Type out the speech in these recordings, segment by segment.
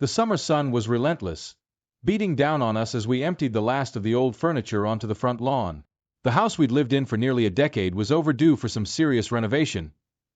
The summer sun was relentless, beating down on us as we emptied the last of the old furniture onto the front lawn. The house we'd lived in for nearly a decade was overdue for some serious renovation,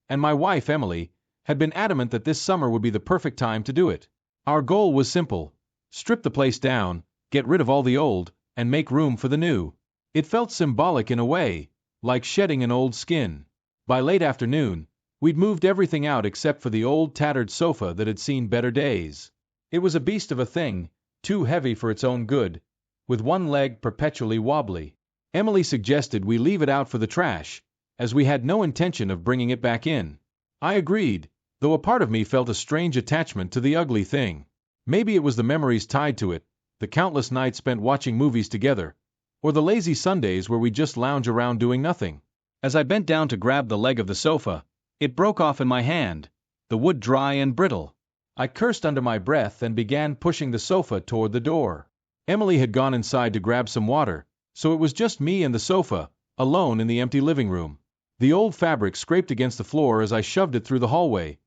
and my wife, Emily, had been adamant that this summer would be the perfect time to do it. Our goal was simple: strip the place down, get rid of all the old, and make room for the new. It felt symbolic in a way, like shedding an old skin. By late afternoon, we'd moved everything out except for the old tattered sofa that had seen better days. It was a beast of a thing, too heavy for its own good, with one leg perpetually wobbly. Emily suggested we leave it out for the trash, as we had no intention of bringing it back in. I agreed, though a part of me felt a strange attachment to the ugly thing. Maybe it was the memories tied to it, the countless nights spent watching movies together, or the lazy Sundays where we just lounge around doing nothing. As I bent down to grab the leg of the sofa, it broke off in my hand, the wood dry and brittle. I cursed under my breath and began pushing the sofa toward the door. Emily had gone inside to grab some water, so it was just me and the sofa, alone in the empty living room. The old fabric scraped against the floor as I shoved it through the hallway,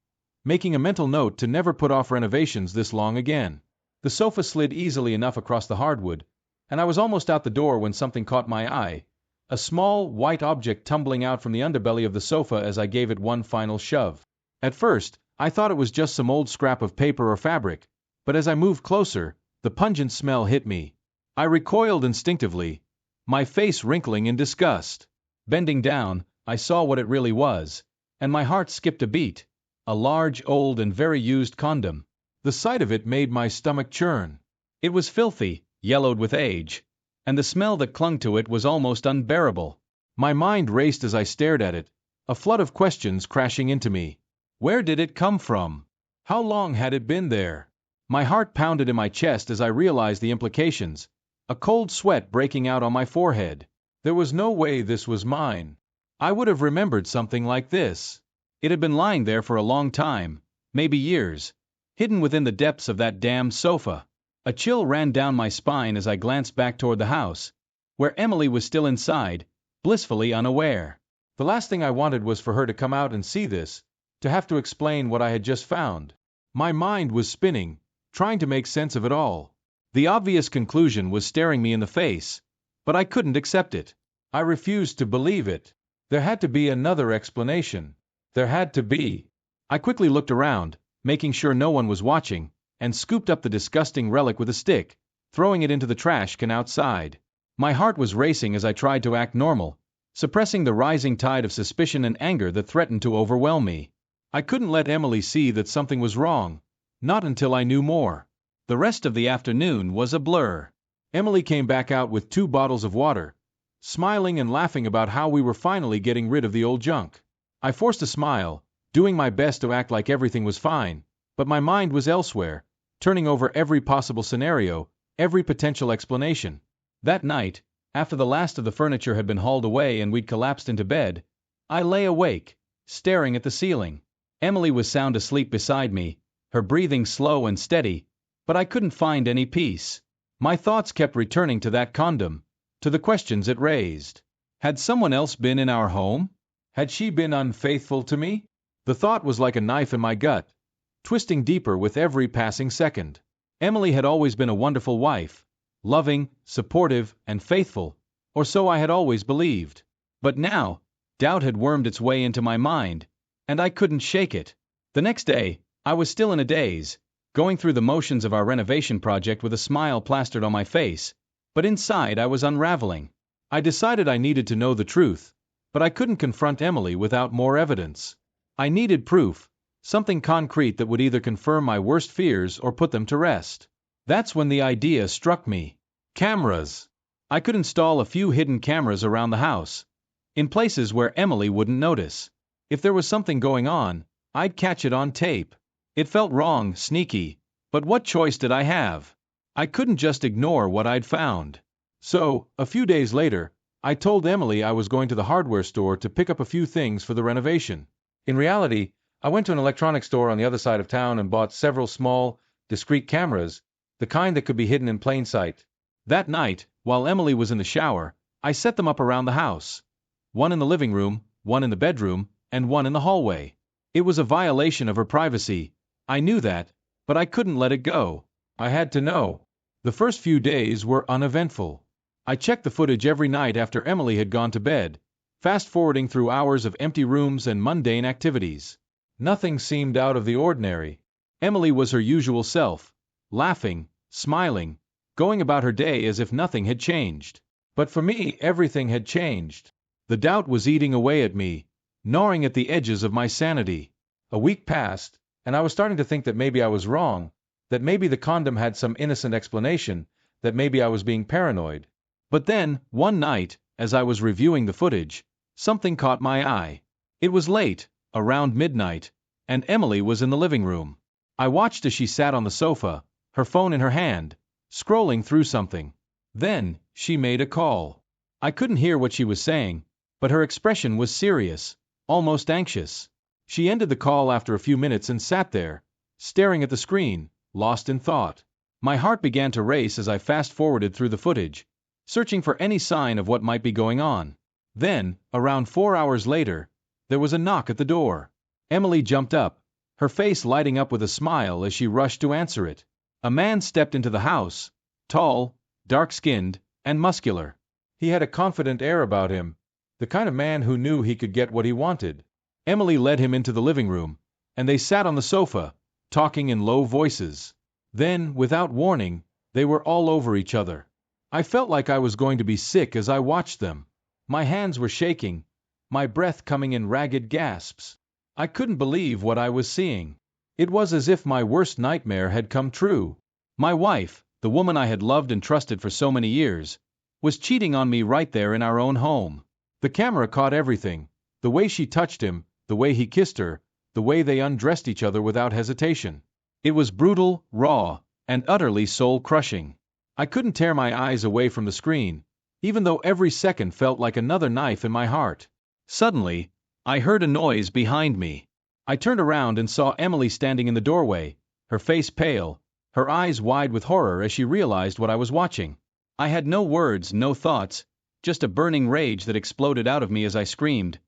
making a mental note to never put off renovations this long again. The sofa slid easily enough across the hardwood, and I was almost out the door when something caught my eye, a small, white object tumbling out from the underbelly of the sofa as I gave it one final shove. At first, I thought it was just some old scrap of paper or fabric, but as I moved closer, the pungent smell hit me. I recoiled instinctively, my face wrinkling in disgust. Bending down, I saw what it really was, and my heart skipped a beat: a large, old, and very used condom. The sight of it made my stomach churn. It was filthy, yellowed with age, and the smell that clung to it was almost unbearable. My mind raced as I stared at it, a flood of questions crashing into me. Where did it come from? How long had it been there? My heart pounded in my chest as I realized the implications, a cold sweat breaking out on my forehead. There was no way this was mine. I would have remembered something like this. It had been lying there for a long time, maybe years, hidden within the depths of that damned sofa. A chill ran down my spine as I glanced back toward the house, where Emily was still inside, blissfully unaware. The last thing I wanted was for her to come out and see this, to have to explain what I had just found. My mind was spinning, trying to make sense of it all. The obvious conclusion was staring me in the face, but I couldn't accept it. I refused to believe it. There had to be another explanation. There had to be. I quickly looked around, making sure no one was watching, and scooped up the disgusting relic with a stick, throwing it into the trash can outside. My heart was racing as I tried to act normal, suppressing the rising tide of suspicion and anger that threatened to overwhelm me. I couldn't let Emily see that something was wrong, not until I knew more. The rest of the afternoon was a blur. Emily came back out with 2 bottles of water, smiling and laughing about how we were finally getting rid of the old junk. I forced a smile, doing my best to act like everything was fine, but my mind was elsewhere, turning over every possible scenario, every potential explanation. That night, after the last of the furniture had been hauled away and we'd collapsed into bed, I lay awake, staring at the ceiling. Emily was sound asleep beside me, her breathing slow and steady, but I couldn't find any peace. My thoughts kept returning to that condom, to the questions it raised. Had someone else been in our home? Had she been unfaithful to me? The thought was like a knife in my gut, twisting deeper with every passing second. Emily had always been a wonderful wife, loving, supportive, and faithful, or so I had always believed. But now, doubt had wormed its way into my mind, and I couldn't shake it. The next day, I was still in a daze, going through the motions of our renovation project with a smile plastered on my face, but inside I was unraveling. I decided I needed to know the truth, but I couldn't confront Emily without more evidence. I needed proof, something concrete that would either confirm my worst fears or put them to rest. That's when the idea struck me. Cameras. I could install a few hidden cameras around the house, in places where Emily wouldn't notice. If there was something going on, I'd catch it on tape. It felt wrong, sneaky, but what choice did I have? I couldn't just ignore what I'd found. So, a few days later, I told Emily I was going to the hardware store to pick up a few things for the renovation. In reality, I went to an electronics store on the other side of town and bought several small, discreet cameras, the kind that could be hidden in plain sight. That night, while Emily was in the shower, I set them up around the house. One in the living room, one in the bedroom, and one in the hallway. It was a violation of her privacy. I knew that, But I couldn't let it go. I had to know. The first few days were uneventful. I checked the footage every night after Emily had gone to bed, fast-forwarding through hours of empty rooms and mundane activities. Nothing seemed out of the ordinary. Emily was her usual self, laughing, smiling, going about her day as if nothing had changed. But for me, everything had changed. The doubt was eating away at me, gnawing at the edges of my sanity. A week passed, and I was starting to think that maybe I was wrong, that maybe the condom had some innocent explanation, that maybe I was being paranoid. But then, one night, as I was reviewing the footage, something caught my eye. It was late, around midnight, and Emily was in the living room. I watched as she sat on the sofa, her phone in her hand, scrolling through something. Then, she made a call. I couldn't hear what she was saying, but her expression was serious, almost anxious. She ended the call after a few minutes and sat there, staring at the screen, lost in thought. My heart began to race as I fast-forwarded through the footage, searching for any sign of what might be going on. Then, around 4 hours later, there was a knock at the door. Emily jumped up, her face lighting up with a smile as she rushed to answer it. A man stepped into the house, tall, dark-skinned, and muscular. He had a confident air about him, the kind of man who knew he could get what he wanted. Emily led him into the living room, and they sat on the sofa, talking in low voices. Then, without warning, they were all over each other. I felt like I was going to be sick as I watched them. My hands were shaking, my breath coming in ragged gasps. I couldn't believe what I was seeing. It was as if my worst nightmare had come true. My wife, the woman I had loved and trusted for so many years, was cheating on me right there in our own home. The camera caught everything, the way she touched him, the way he kissed her, the way they undressed each other without hesitation. It was brutal, raw, and utterly soul-crushing. I couldn't tear my eyes away from the screen, even though every second felt like another knife in my heart. Suddenly, I heard a noise behind me. I turned around and saw Emily standing in the doorway, her face pale, her eyes wide with horror as she realized what I was watching. I had no words, no thoughts, just a burning rage that exploded out of me as I screamed,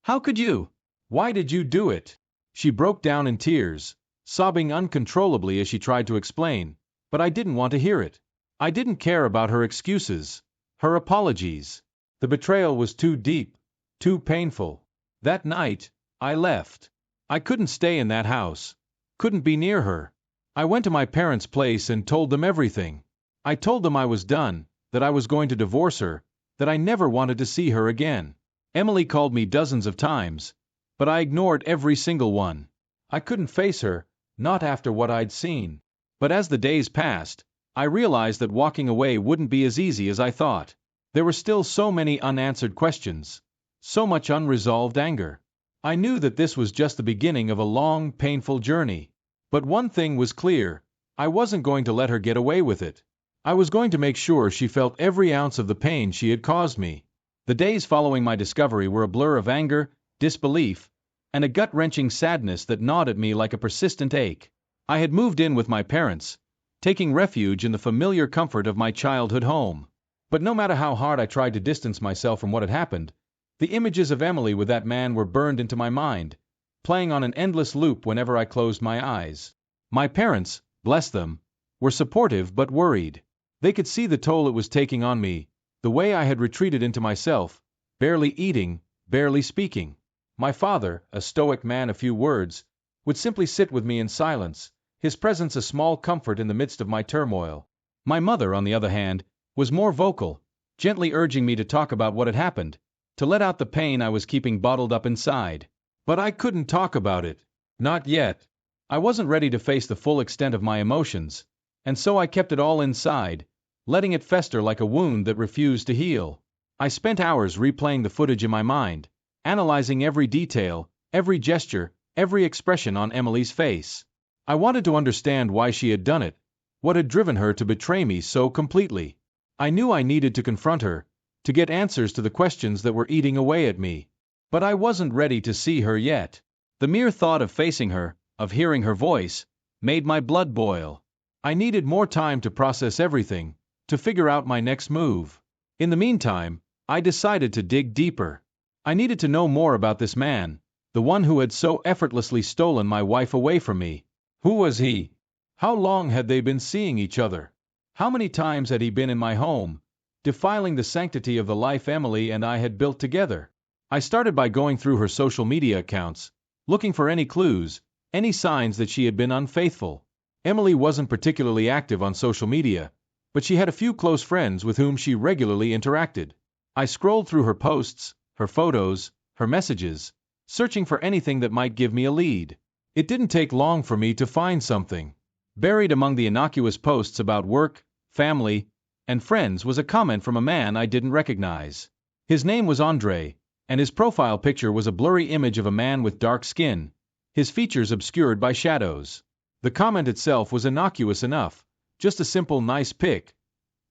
"How could you? Why did you do it?" She broke down in tears, sobbing uncontrollably as she tried to explain, but I didn't want to hear it. I didn't care about her excuses, her apologies. The betrayal was too deep, too painful. That night, I left. I couldn't stay in that house, couldn't be near her. I went to my parents' place and told them everything. I told them I was done, that I was going to divorce her, that I never wanted to see her again. Emily called me dozens of times, but I ignored every single one. I couldn't face her, not after what I'd seen. But as the days passed, I realized that walking away wouldn't be as easy as I thought. There were still so many unanswered questions, so much unresolved anger. I knew that this was just the beginning of a long, painful journey. But one thing was clear, I wasn't going to let her get away with it. I was going to make sure she felt every ounce of the pain she had caused me. The days following my discovery were a blur of anger, disbelief, and a gut-wrenching sadness that gnawed at me like a persistent ache. I had moved in with my parents, taking refuge in the familiar comfort of my childhood home. But no matter how hard I tried to distance myself from what had happened, the images of Emily with that man were burned into my mind, playing on an endless loop whenever I closed my eyes. My parents, bless them, were supportive but worried. They could see the toll it was taking on me, the way I had retreated into myself, barely eating, barely speaking. My father, a stoic man of few words, would simply sit with me in silence, his presence a small comfort in the midst of my turmoil. My mother, on the other hand, was more vocal, gently urging me to talk about what had happened, to let out the pain I was keeping bottled up inside. But I couldn't talk about it. Not yet. I wasn't ready to face the full extent of my emotions, and so I kept it all inside, letting it fester like a wound that refused to heal. I spent hours replaying the footage in my mind, analyzing every detail, every gesture, every expression on Emily's face. I wanted to understand why she had done it, what had driven her to betray me so completely. I knew I needed to confront her, to get answers to the questions that were eating away at me. But I wasn't ready to see her yet. The mere thought of facing her, of hearing her voice, made my blood boil. I needed more time to process everything, to figure out my next move. In the meantime, I decided to dig deeper. I needed to know more about this man, the one who had so effortlessly stolen my wife away from me. Who was he? How long had they been seeing each other? How many times had he been in my home, defiling the sanctity of the life Emily and I had built together? I started by going through her social media accounts, looking for any clues, any signs that she had been unfaithful. Emily wasn't particularly active on social media, but she had a few close friends with whom she regularly interacted. I scrolled through her posts, her photos, her messages, searching for anything that might give me a lead. It didn't take long for me to find something. Buried among the innocuous posts about work, family, and friends was a comment from a man I didn't recognize. His name was Andre, and his profile picture was a blurry image of a man with dark skin, his features obscured by shadows. The comment itself was innocuous enough, just a simple nice pic,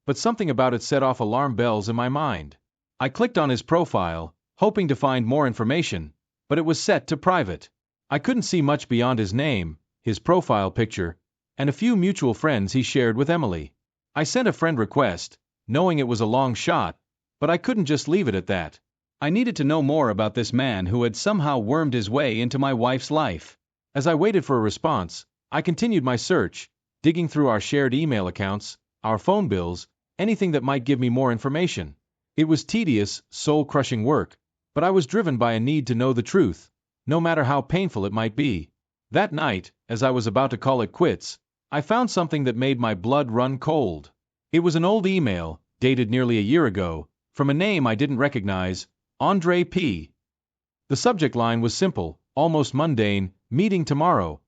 but something about it set off alarm bells in my mind. I clicked on his profile, hoping to find more information, but it was set to private. I couldn't see much beyond his name, his profile picture, and a few mutual friends he shared with Emily. I sent a friend request, knowing it was a long shot, but I couldn't just leave it at that. I needed to know more about this man who had somehow wormed his way into my wife's life. As I waited for a response, I continued my search, digging through our shared email accounts, our phone bills, anything that might give me more information. It was tedious, soul-crushing work, but I was driven by a need to know the truth, no matter how painful it might be. That night, as I was about to call it quits, I found something that made my blood run cold. It was an old email, dated nearly a year ago, from a name I didn't recognize, Andre P. The subject line was simple, almost mundane, meeting tomorrow,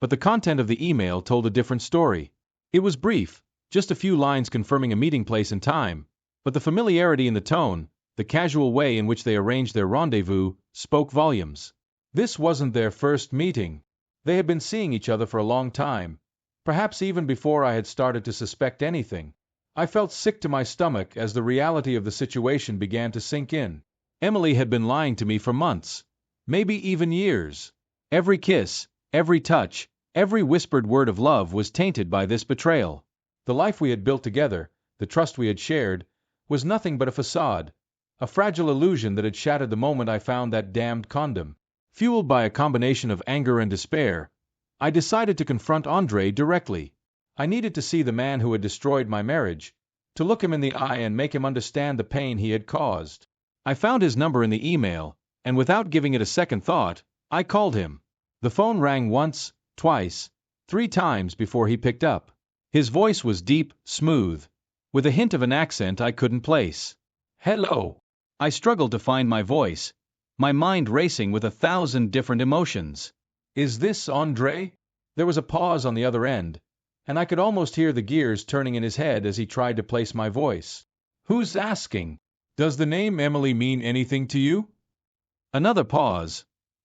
but the content of the email told a different story. It was brief, just a few lines confirming a meeting place and time, but the familiarity in the tone, the casual way in which they arranged their rendezvous, spoke volumes. This wasn't their first meeting. They had been seeing each other for a long time, perhaps even before I had started to suspect anything. I felt sick to my stomach as the reality of the situation began to sink in. Emily had been lying to me for months, maybe even years. Every kiss, every touch, every whispered word of love was tainted by this betrayal. The life we had built together, the trust we had shared, was nothing but a facade, a fragile illusion that had shattered the moment I found that damned condom. Fueled by a combination of anger and despair, I decided to confront Andre directly. I needed to see the man who had destroyed my marriage, to look him in the eye and make him understand the pain he had caused. I found his number in the email, and without giving it a second thought, I called him. The phone rang once, twice, 3 times before he picked up. His voice was deep, smooth, with a hint of an accent I couldn't place. "Hello." I struggled to find my voice, my mind racing with 1,000 different emotions. "Is this Andre?" There was a pause on the other end, and I could almost hear the gears turning in his head as he tried to place my voice. "Who's asking? Does the name Emily mean anything to you?" Another pause,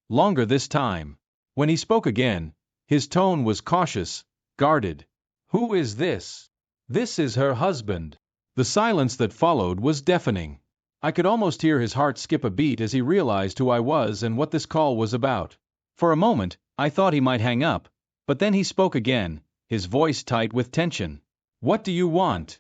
longer this time. When he spoke again, his tone was cautious, guarded. "Who is this?" "This is her husband." The silence that followed was deafening. I could almost hear his heart skip a beat as he realized who I was and what this call was about. For a moment, I thought he might hang up, but then he spoke again, his voice tight with tension. "What do you want?"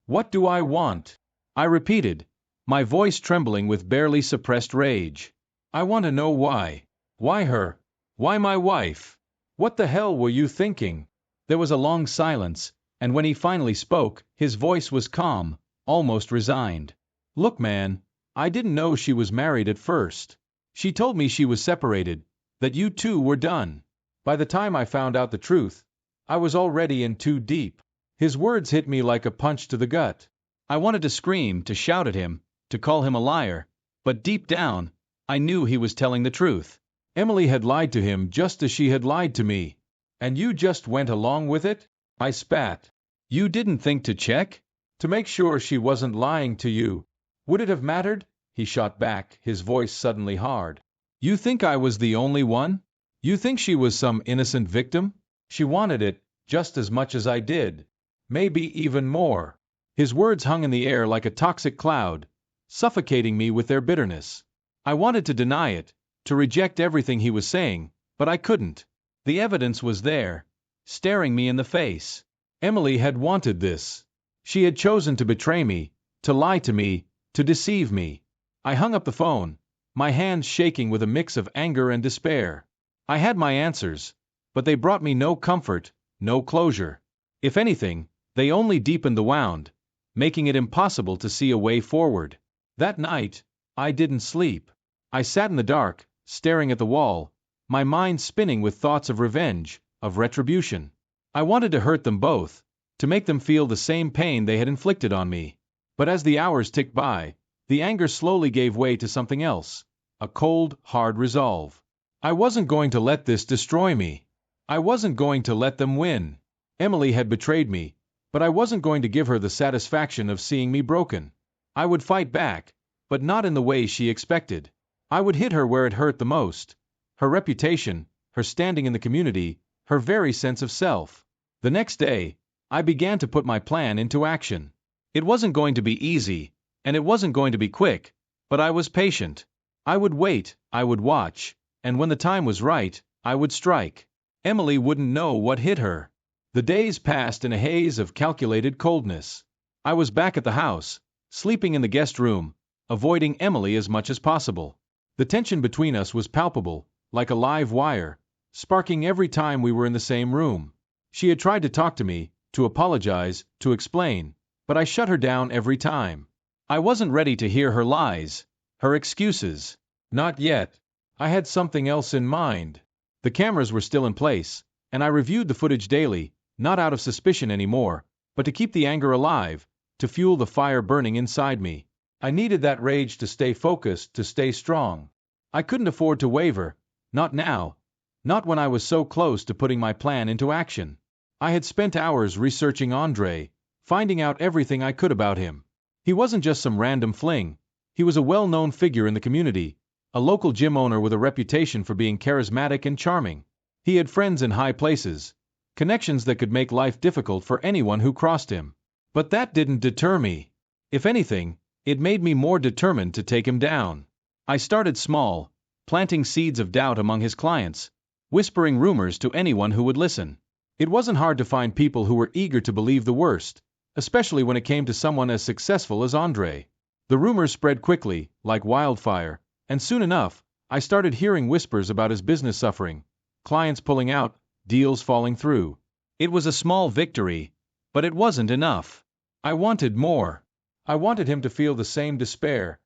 "What do I want?" I repeated, my voice trembling with barely suppressed rage. "I want to know why. Why her? Why my wife? What the hell were you thinking?" There was a long silence, and when he finally spoke, his voice was calm, almost resigned. "Look, man, I didn't know she was married at first. She told me she was separated, that you two were done. By the time I found out the truth, I was already in too deep." His words hit me like a punch to the gut. I wanted to scream, to shout at him, to call him a liar, but deep down, I knew he was telling the truth. Emily had lied to him just as she had lied to me. "And you just went along with it?" I spat. "You didn't think to check? To make sure she wasn't lying to you? Would it have mattered?" He shot back, his voice suddenly hard. "You think I was the only one? You think she was some innocent victim? She wanted it just as much as I did. Maybe even more." His words hung in the air like a toxic cloud, suffocating me with their bitterness. I wanted to deny it, to reject everything he was saying, but I couldn't. The evidence was there, staring me in the face. Emily had wanted this. She had chosen to betray me, to lie to me, to deceive me. I hung up the phone, my hands shaking with a mix of anger and despair. I had my answers, but they brought me no comfort, no closure. If anything, they only deepened the wound, making it impossible to see a way forward. That night, I didn't sleep. I sat in the dark, staring at the wall, my mind spinning with thoughts of revenge, of retribution. I wanted to hurt them both, to make them feel the same pain they had inflicted on me. But as the hours ticked by, the anger slowly gave way to something else, a cold, hard resolve. I wasn't going to let this destroy me. I wasn't going to let them win. Emily had betrayed me, but I wasn't going to give her the satisfaction of seeing me broken. I would fight back, but not in the way she expected. I would hit her where it hurt the most. Her reputation, her standing in the community, her very sense of self. The next day, I began to put my plan into action. It wasn't going to be easy, and it wasn't going to be quick, but I was patient. I would wait, I would watch, and when the time was right, I would strike. Emily wouldn't know what hit her. The days passed in a haze of calculated coldness. I was back at the house, sleeping in the guest room, avoiding Emily as much as possible. The tension between us was palpable, like a live wire, sparking every time we were in the same room. She had tried to talk to me, to apologize, to explain, but I shut her down every time. I wasn't ready to hear her lies, her excuses. Not yet. I had something else in mind. The cameras were still in place, and I reviewed the footage daily, not out of suspicion anymore, but to keep the anger alive, to fuel the fire burning inside me. I needed that rage to stay focused, to stay strong. I couldn't afford to waver, not now, not when I was so close to putting my plan into action. I had spent hours researching Andre, finding out everything I could about him. He wasn't just some random fling. He was a well-known figure in the community, a local gym owner with a reputation for being charismatic and charming. He had friends in high places, connections that could make life difficult for anyone who crossed him. But that didn't deter me. If anything, it made me more determined to take him down. I started small, planting seeds of doubt among his clients, whispering rumors to anyone who would listen. It wasn't hard to find people who were eager to believe the worst, especially when it came to someone as successful as Andre. The rumors spread quickly, like wildfire, and soon enough, I started hearing whispers about his business suffering, clients pulling out, deals falling through. It was a small victory, but it wasn't enough. I wanted more. I wanted him to feel the same despair,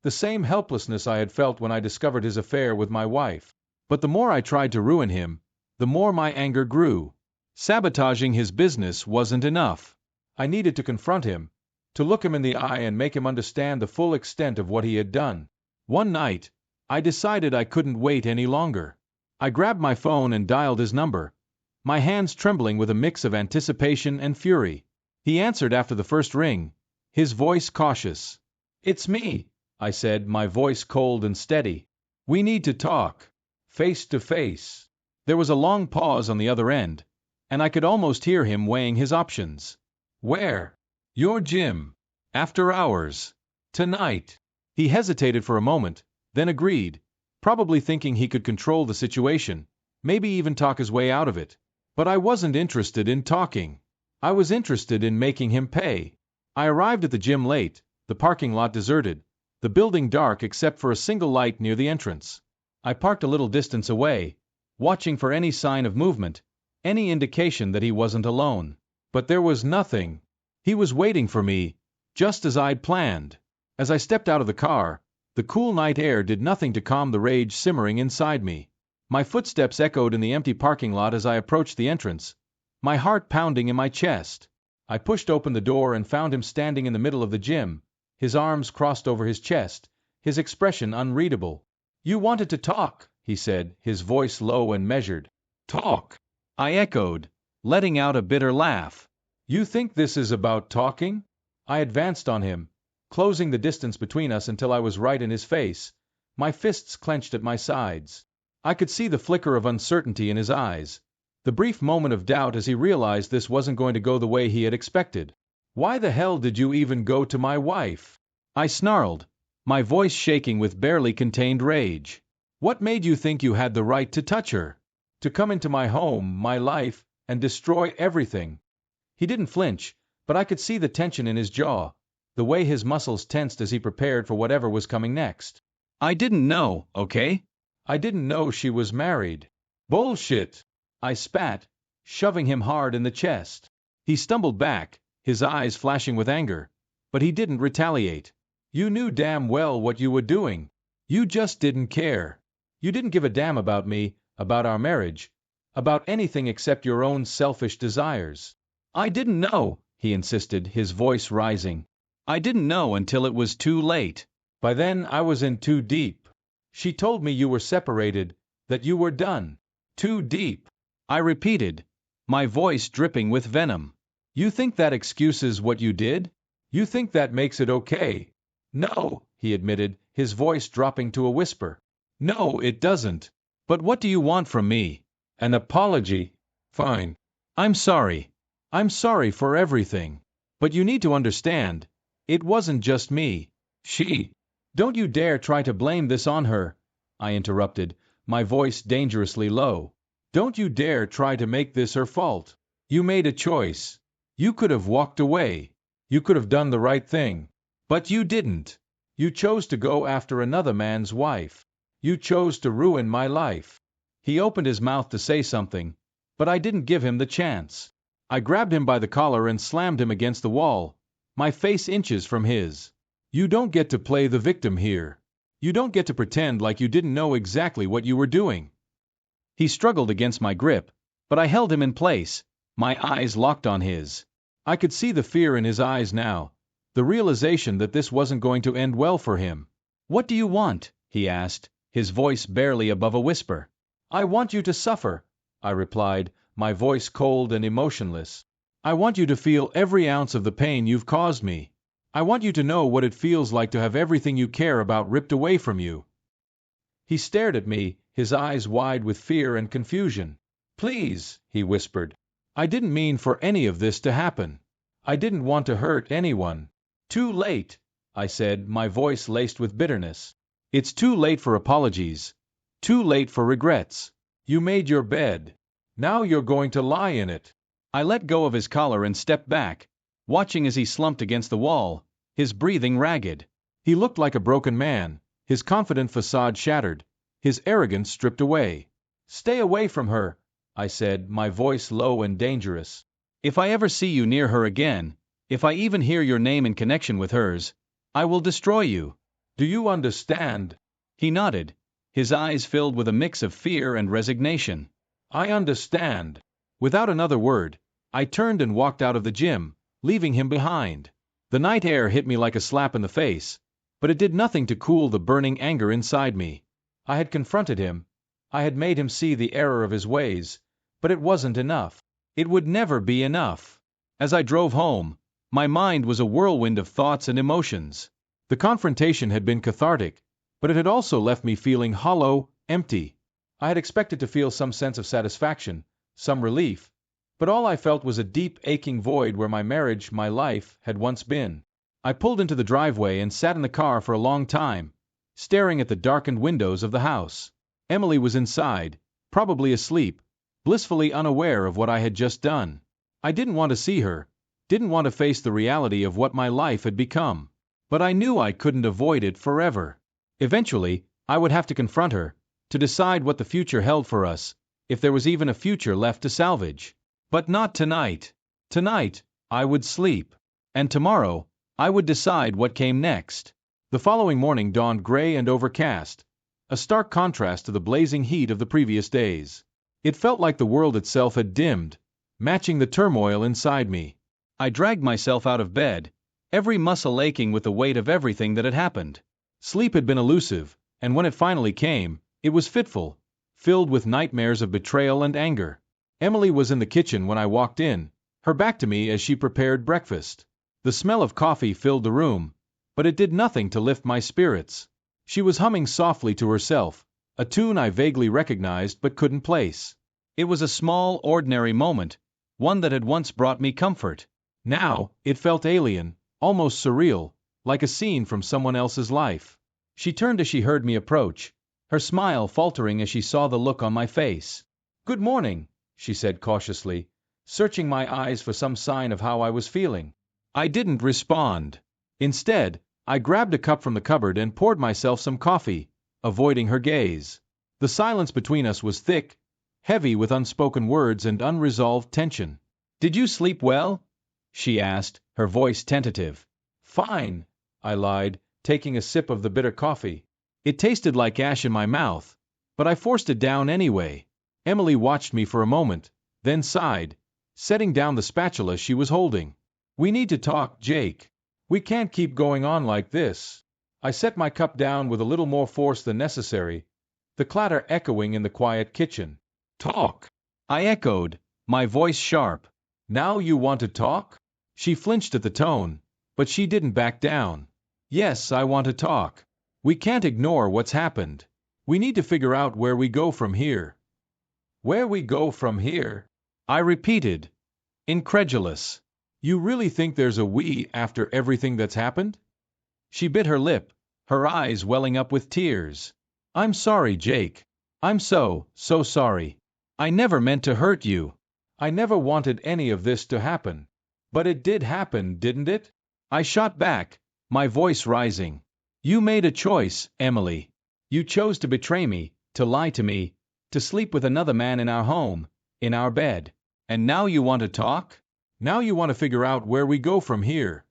the same helplessness I had felt when I discovered his affair with my wife. But the more I tried to ruin him, the more my anger grew. Sabotaging his business wasn't enough. I needed to confront him, to look him in the eye and make him understand the full extent of what he had done. One night, I decided I couldn't wait any longer. I grabbed my phone and dialed his number, my hands trembling with a mix of anticipation and fury. He answered after the first ring, his voice cautious. "It's me," I said, my voice cold and steady. "We need to talk. Face to face." There was a long pause on the other end, and I could almost hear him weighing his options. "Where?" "Your gym. After hours. Tonight." He hesitated for a moment, then agreed, probably thinking he could control the situation, maybe even talk his way out of it. But I wasn't interested in talking. I was interested in making him pay. I arrived at the gym late, the parking lot deserted, the building dark except for a single light near the entrance. I parked a little distance away, watching for any sign of movement, any indication that he wasn't alone. But there was nothing. He was waiting for me, just as I'd planned. As I stepped out of the car, the cool night air did nothing to calm the rage simmering inside me. My footsteps echoed in the empty parking lot as I approached the entrance, my heart pounding in my chest. I pushed open the door and found him standing in the middle of the gym, his arms crossed over his chest, his expression unreadable. "You wanted to talk," he said, his voice low and measured. "Talk?" I echoed, letting out a bitter laugh. "You think this is about talking?" I advanced on him, closing the distance between us until I was right in his face, my fists clenched at my sides. I could see the flicker of uncertainty in his eyes, the brief moment of doubt as he realized this wasn't going to go the way he had expected. "Why the hell did you even go to my wife?" I snarled, my voice shaking with barely contained rage. "What made you think you had the right to touch her? To come into my home, my life, and destroy everything?" He didn't flinch, but I could see the tension in his jaw, the way his muscles tensed as he prepared for whatever was coming next. "I didn't know, okay? I didn't know she was married." "Bullshit!" I spat, shoving him hard in the chest. He stumbled back, his eyes flashing with anger, but he didn't retaliate. You knew damn well what you were doing. You just didn't care. You didn't give a damn about me, about our marriage, about anything except your own selfish desires. I didn't know, he insisted, his voice rising. I didn't know until it was too late. By then I was in too deep. She told me you were separated, that you were done. Too deep, I repeated, my voice dripping with venom. You think that excuses what you did? You think that makes it okay? No, he admitted, his voice dropping to a whisper. No, it doesn't. But what do you want from me? An apology? Fine. I'm sorry. I'm sorry for everything. But you need to understand, it wasn't just me. She. Don't you dare try to blame this on her, I interrupted, my voice dangerously low. Don't you dare try to make this her fault. You made a choice. You could have walked away. You could have done the right thing. But you didn't. You chose to go after another man's wife. You chose to ruin my life. He opened his mouth to say something, but I didn't give him the chance. I grabbed him by the collar and slammed him against the wall, my face inches from his. You don't get to play the victim here. You don't get to pretend like you didn't know exactly what you were doing. He struggled against my grip, but I held him in place, my eyes locked on his. I could see the fear in his eyes now, the realization that this wasn't going to end well for him. What do you want? He asked, his voice barely above a whisper. I want you to suffer, I replied, my voice cold and emotionless. I want you to feel every ounce of the pain you've caused me. I want you to know what it feels like to have everything you care about ripped away from you. He stared at me, his eyes wide with fear and confusion. Please, he whispered. I didn't mean for any of this to happen. I didn't want to hurt anyone. Too late, I said, my voice laced with bitterness. It's too late for apologies. Too late for regrets. You made your bed. Now you're going to lie in it. I let go of his collar and stepped back, watching as he slumped against the wall, his breathing ragged. He looked like a broken man, his confident facade shattered, his arrogance stripped away. Stay away from her, I said, my voice low and dangerous. If I ever see you near her again, if I even hear your name in connection with hers, I will destroy you. Do you understand? He nodded, his eyes filled with a mix of fear and resignation. I understand. Without another word, I turned and walked out of the gym, leaving him behind. The night air hit me like a slap in the face, but it did nothing to cool the burning anger inside me. I had confronted him. I had made him see the error of his ways, but it wasn't enough. It would never be enough. As I drove home, my mind was a whirlwind of thoughts and emotions. The confrontation had been cathartic, but it had also left me feeling hollow, empty. I had expected to feel some sense of satisfaction, some relief, but all I felt was a deep, aching void where my marriage, my life, had once been. I pulled into the driveway and sat in the car for a long time, staring at the darkened windows of the house. Emily was inside, probably asleep, blissfully unaware of what I had just done. I didn't want to see her, didn't want to face the reality of what my life had become. But I knew I couldn't avoid it forever. Eventually, I would have to confront her, to decide what the future held for us, if there was even a future left to salvage. But not tonight. Tonight, I would sleep. And tomorrow, I would decide what came next. The following morning dawned gray and overcast, a stark contrast to the blazing heat of the previous days. It felt like the world itself had dimmed, matching the turmoil inside me. I dragged myself out of bed, every muscle aching with the weight of everything that had happened. Sleep had been elusive, and when it finally came, it was fitful, filled with nightmares of betrayal and anger. Emily was in the kitchen when I walked in, her back to me as she prepared breakfast. The smell of coffee filled the room, but it did nothing to lift my spirits. She was humming softly to herself, a tune I vaguely recognized but couldn't place. It was a small, ordinary moment, one that had once brought me comfort. Now, it felt alien, almost surreal, like a scene from someone else's life. She turned as she heard me approach, her smile faltering as she saw the look on my face. "Good morning," she said cautiously, searching my eyes for some sign of how I was feeling. I didn't respond. Instead, I grabbed a cup from the cupboard and poured myself some coffee, avoiding her gaze. The silence between us was thick, heavy with unspoken words and unresolved tension. "Did you sleep well?" she asked, her voice tentative. "Fine," I lied, taking a sip of the bitter coffee. It tasted like ash in my mouth, but I forced it down anyway. Emily watched me for a moment, then sighed, setting down the spatula she was holding. "We need to talk, Jake. We can't keep going on like this." I set my cup down with a little more force than necessary, the clatter echoing in the quiet kitchen. "Talk," I echoed, my voice sharp. "Now you want to talk?" She flinched at the tone, but she didn't back down. "Yes, I want to talk. We can't ignore what's happened. We need to figure out where we go from here." "Where we go from here?" I repeated, incredulous. "You really think there's a we after everything that's happened?" She bit her lip, her eyes welling up with tears. "I'm sorry, Jake. I'm so sorry. I never meant to hurt you. I never wanted any of this to happen. But it did happen, didn't it?" I shot back, my voice rising. "You made a choice, Emily. You chose to betray me, to lie to me, to sleep with another man in our home, in our bed. And now you want to talk? Now you want to figure out where we go from here."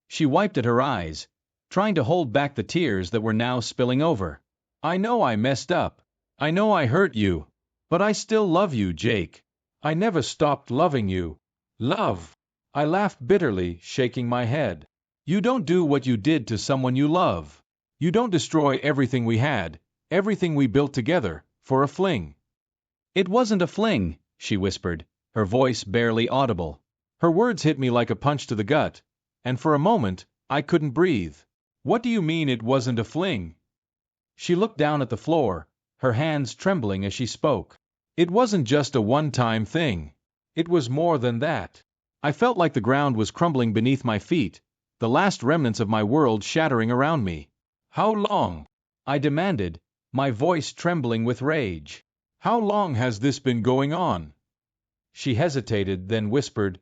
She wiped at her eyes, trying to hold back the tears that were now spilling over. "I know I messed up. I know I hurt you. But I still love you, Jake. I never stopped loving you." "Love?" I laughed bitterly, shaking my head. "You don't do what you did to someone you love. You don't destroy everything we had, everything we built together, for a fling." "It wasn't a fling," she whispered, her voice barely audible. Her words hit me like a punch to the gut, and for a moment, I couldn't breathe. "What do you mean it wasn't a fling?" She looked down at the floor, her hands trembling as she spoke. "It wasn't just a one-time thing. It was more than that." I felt like the ground was crumbling beneath my feet, the last remnants of my world shattering around me. "How long?" I demanded, my voice trembling with rage. "How long has this been going on?" She hesitated, then whispered,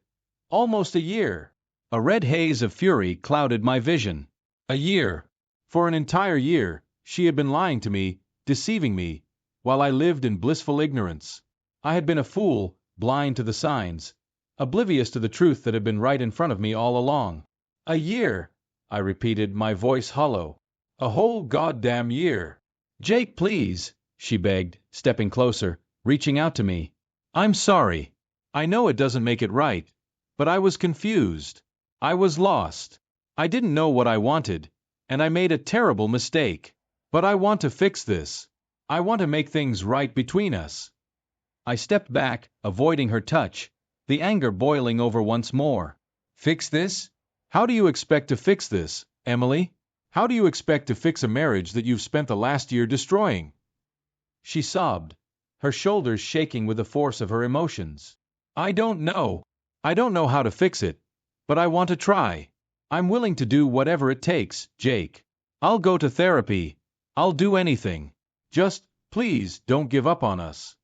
"Almost a year." A red haze of fury clouded my vision. A year. For an entire year, she had been lying to me, deceiving me, while I lived in blissful ignorance. I had been a fool, blind to the signs, oblivious to the truth that had been right in front of me all along. "A year," I repeated, my voice hollow. "A whole goddamn year." "Jake, please," she begged, stepping closer, reaching out to me. "I'm sorry. I know it doesn't make it right, but I was confused. I was lost. I didn't know what I wanted, and I made a terrible mistake. But I want to fix this. I want to make things right between us." I stepped back, avoiding her touch, the anger boiling over once more. "Fix this? How do you expect to fix this, Emily? How do you expect to fix a marriage that you've spent the last year destroying?" She sobbed, her shoulders shaking with the force of her emotions. "I don't know. I don't know how to fix it, but I want to try. I'm willing to do whatever it takes, Jake. I'll go to therapy. I'll do anything. Just, please, don't give up on us."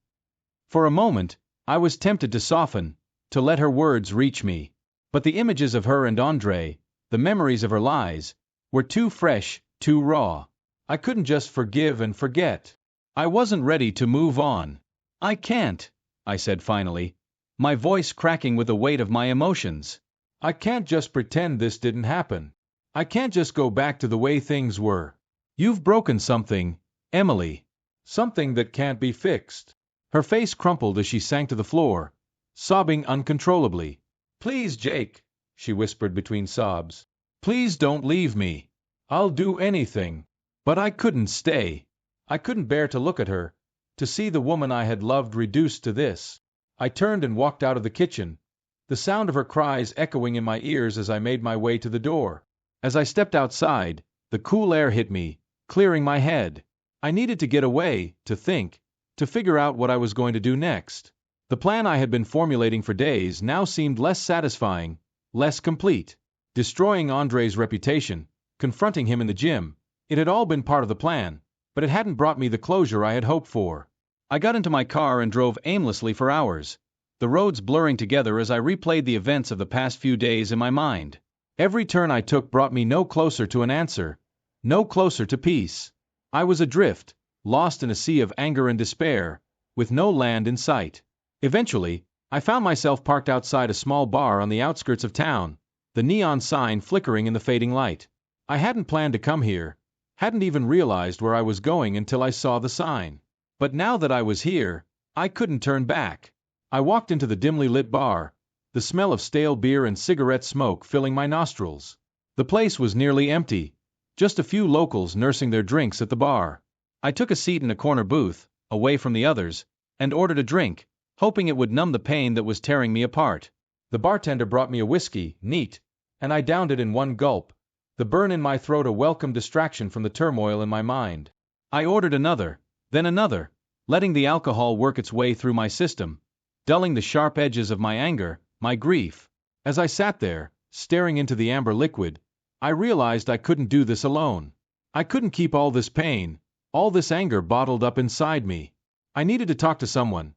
For a moment, I was tempted to soften, to let her words reach me. But the images of her and Andre, the memories of her lies, were too fresh, too raw. I couldn't just forgive and forget. I wasn't ready to move on. "I can't," I said finally, my voice cracking with the weight of my emotions. "I can't just pretend this didn't happen. I can't just go back to the way things were. You've broken something, Emily. Something that can't be fixed." Her face crumpled as she sank to the floor, sobbing uncontrollably. "Please, Jake," she whispered between sobs. "Please don't leave me. I'll do anything." But I couldn't stay. I couldn't bear to look at her, to see the woman I had loved reduced to this. I turned and walked out of the kitchen, the sound of her cries echoing in my ears as I made my way to the door. As I stepped outside, the cool air hit me, clearing my head. I needed to get away, to think, to figure out what I was going to do next. The plan I had been formulating for days now seemed less satisfying, less complete. Destroying Andre's reputation, confronting him in the gym, it had all been part of the plan, but it hadn't brought me the closure I had hoped for. I got into my car and drove aimlessly for hours, the roads blurring together as I replayed the events of the past few days in my mind. Every turn I took brought me no closer to an answer, no closer to peace. I was adrift, lost in a sea of anger and despair, with no land in sight. Eventually, I found myself parked outside a small bar on the outskirts of town, the neon sign flickering in the fading light. I hadn't planned to come here, hadn't even realized where I was going until I saw the sign. But now that I was here, I couldn't turn back. I walked into the dimly lit bar, the smell of stale beer and cigarette smoke filling my nostrils. The place was nearly empty, just a few locals nursing their drinks at the bar. I took a seat in a corner booth, away from the others, and ordered a drink, hoping it would numb the pain that was tearing me apart. The bartender brought me a whiskey, neat, and I downed it in one gulp, the burn in my throat a welcome distraction from the turmoil in my mind. I ordered another, then another, letting the alcohol work its way through my system, dulling the sharp edges of my anger, my grief. As I sat there, staring into the amber liquid, I realized I couldn't do this alone. I couldn't keep all this pain, all this anger bottled up inside me. I needed to talk to someone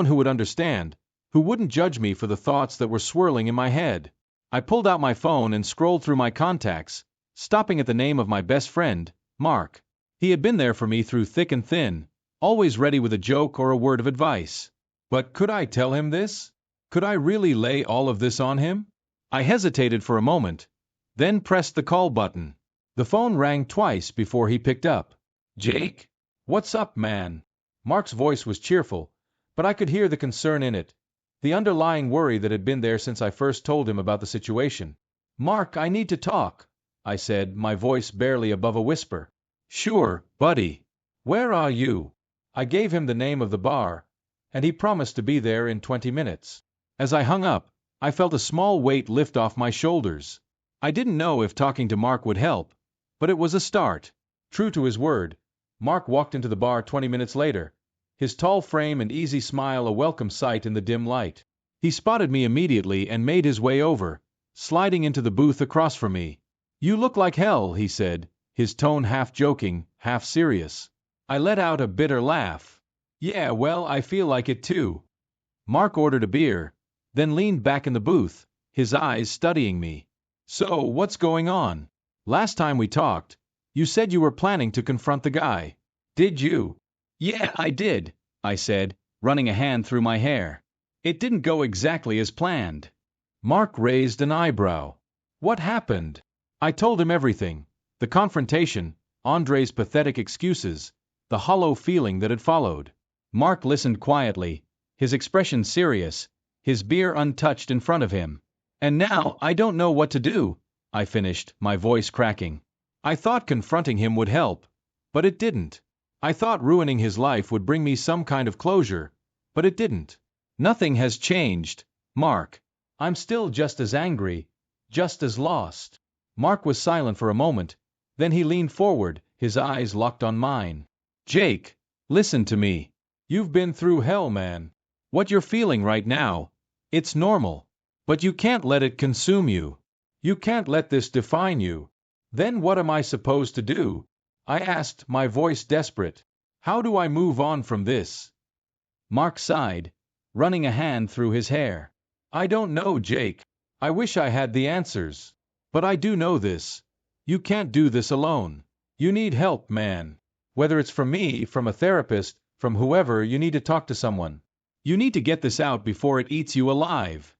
who would understand, who wouldn't judge me for the thoughts that were swirling in my head. I pulled out my phone and scrolled through my contacts, stopping at the name of my best friend, Mark. He had been there for me through thick and thin, always ready with a joke or a word of advice. But could I tell him this? Could I really lay all of this on him? I hesitated for a moment, then pressed the call button. The phone rang twice before he picked up. "Jake? What's up, man?" Mark's voice was cheerful, but I could hear the concern in it, the underlying worry that had been there since I first told him about the situation. "Mark, I need to talk," I said, my voice barely above a whisper. "Sure, buddy. Where are you?" I gave him the name of the bar, and he promised to be there in 20 minutes. As I hung up, I felt a small weight lift off my shoulders. I didn't know if talking to Mark would help, but it was a start. True to his word, Mark walked into the bar 20 minutes later, his tall frame and easy smile a welcome sight in the dim light. He spotted me immediately and made his way over, sliding into the booth across from me. "You look like hell," he said, his tone half joking, half serious. I let out a bitter laugh. "Yeah, well, I feel like it too." Mark ordered a beer, then leaned back in the booth, his eyes studying me. "So, what's going on? Last time we talked, you said you were planning to confront the guy. Did you?" "Yeah, I did," I said, running a hand through my hair. "It didn't go exactly as planned." Mark raised an eyebrow. "What happened?" I told him everything. The confrontation, Andre's pathetic excuses, the hollow feeling that had followed. Mark listened quietly, his expression serious, his beer untouched in front of him. "And now I don't know what to do," I finished, my voice cracking. I thought confronting him would help, but it didn't. I thought ruining his life would bring me some kind of closure, but it didn't. Nothing has changed, Mark. I'm still just as angry, just as lost. Mark was silent for a moment, then he leaned forward, his eyes locked on mine. "Jake, listen to me. You've been through hell, man. What you're feeling right now, it's normal. But you can't let it consume you. You can't let this define you." "Then what am I supposed to do?" I asked, my voice desperate. "How do I move on from this?" Mark sighed, running a hand through his hair. "I don't know, Jake. I wish I had the answers. But I do know this. You can't do this alone. You need help, man. Whether it's from me, from a therapist, from whoever, you need to talk to someone. You need to get this out before it eats you alive."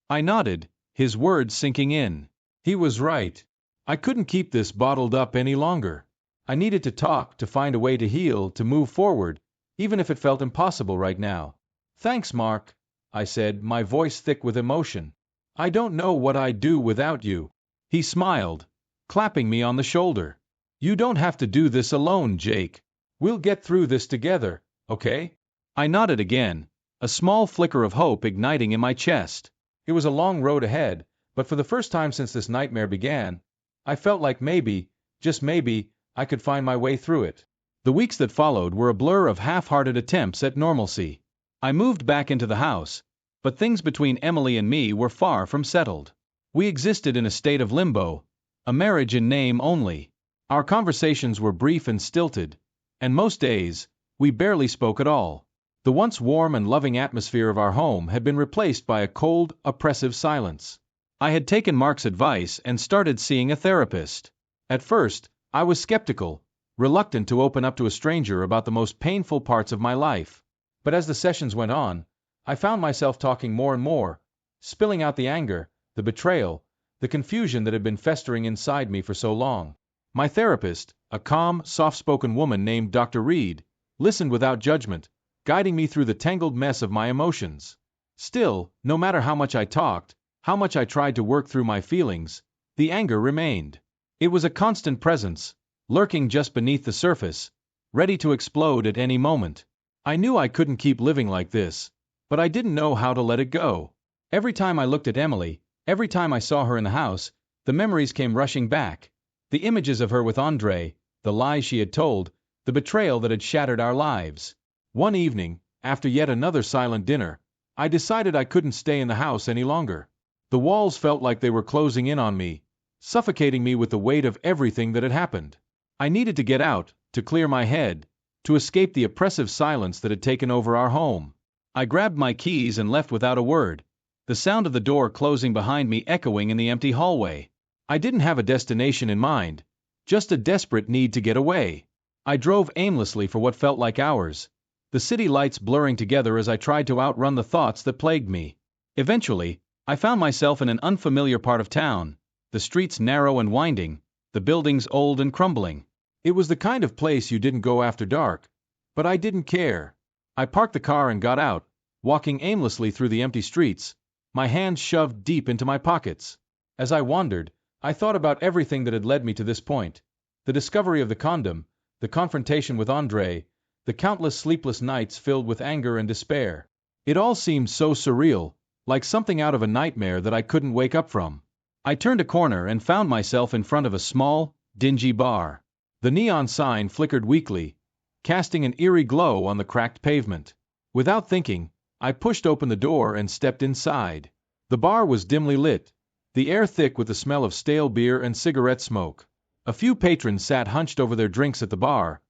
I nodded, his words sinking in. He was right. I couldn't keep this bottled up any longer. I needed to talk, to find a way to heal, to move forward, even if it felt impossible right now. "Thanks, Mark," I said, my voice thick with emotion. "I don't know what I'd do without you." He smiled, clapping me on the shoulder. "You don't have to do this alone, Jake. We'll get through this together, okay?" I nodded again, a small flicker of hope igniting in my chest. It was a long road ahead, but for the first time since this nightmare began, I felt like maybe, just maybe, I could find my way through it. The weeks that followed were a blur of half-hearted attempts at normalcy. I moved back into the house, but things between Emily and me were far from settled. We existed in a state of limbo, a marriage in name only. Our conversations were brief and stilted, and most days, we barely spoke at all. The once warm and loving atmosphere of our home had been replaced by a cold, oppressive silence. I had taken Mark's advice and started seeing a therapist. At first, I was skeptical, reluctant to open up to a stranger about the most painful parts of my life. But as the sessions went on, I found myself talking more and more, spilling out the anger, the betrayal, the confusion that had been festering inside me for so long. My therapist, a calm, soft-spoken woman named Dr. Reed, listened without judgment, guiding me through the tangled mess of my emotions. Still, no matter how much I talked, how much I tried to work through my feelings, the anger remained. It was a constant presence, lurking just beneath the surface, ready to explode at any moment. I knew I couldn't keep living like this, but I didn't know how to let it go. Every time I looked at Emily, every time I saw her in the house, the memories came rushing back. The images of her with Andre, the lies she had told, the betrayal that had shattered our lives. One evening, after yet another silent dinner, I decided I couldn't stay in the house any longer. The walls felt like they were closing in on me, suffocating me with the weight of everything that had happened. I needed to get out, to clear my head, to escape the oppressive silence that had taken over our home. I grabbed my keys and left without a word, the sound of the door closing behind me echoing in the empty hallway. I didn't have a destination in mind, just a desperate need to get away. I drove aimlessly for what felt like hours, the city lights blurring together as I tried to outrun the thoughts that plagued me. Eventually, I found myself in an unfamiliar part of town, the streets narrow and winding, the buildings old and crumbling. It was the kind of place you didn't go after dark, but I didn't care. I parked the car and got out, walking aimlessly through the empty streets, my hands shoved deep into my pockets. As I wandered, I thought about everything that had led me to this point. The discovery of the condom, the confrontation with Andre, the countless sleepless nights filled with anger and despair. It all seemed so surreal, like something out of a nightmare that I couldn't wake up from. I turned a corner and found myself in front of a small, dingy bar. The neon sign flickered weakly, casting an eerie glow on the cracked pavement. Without thinking, I pushed open the door and stepped inside. The bar was dimly lit, the air thick with the smell of stale beer and cigarette smoke. A few patrons sat hunched over their drinks at the bar,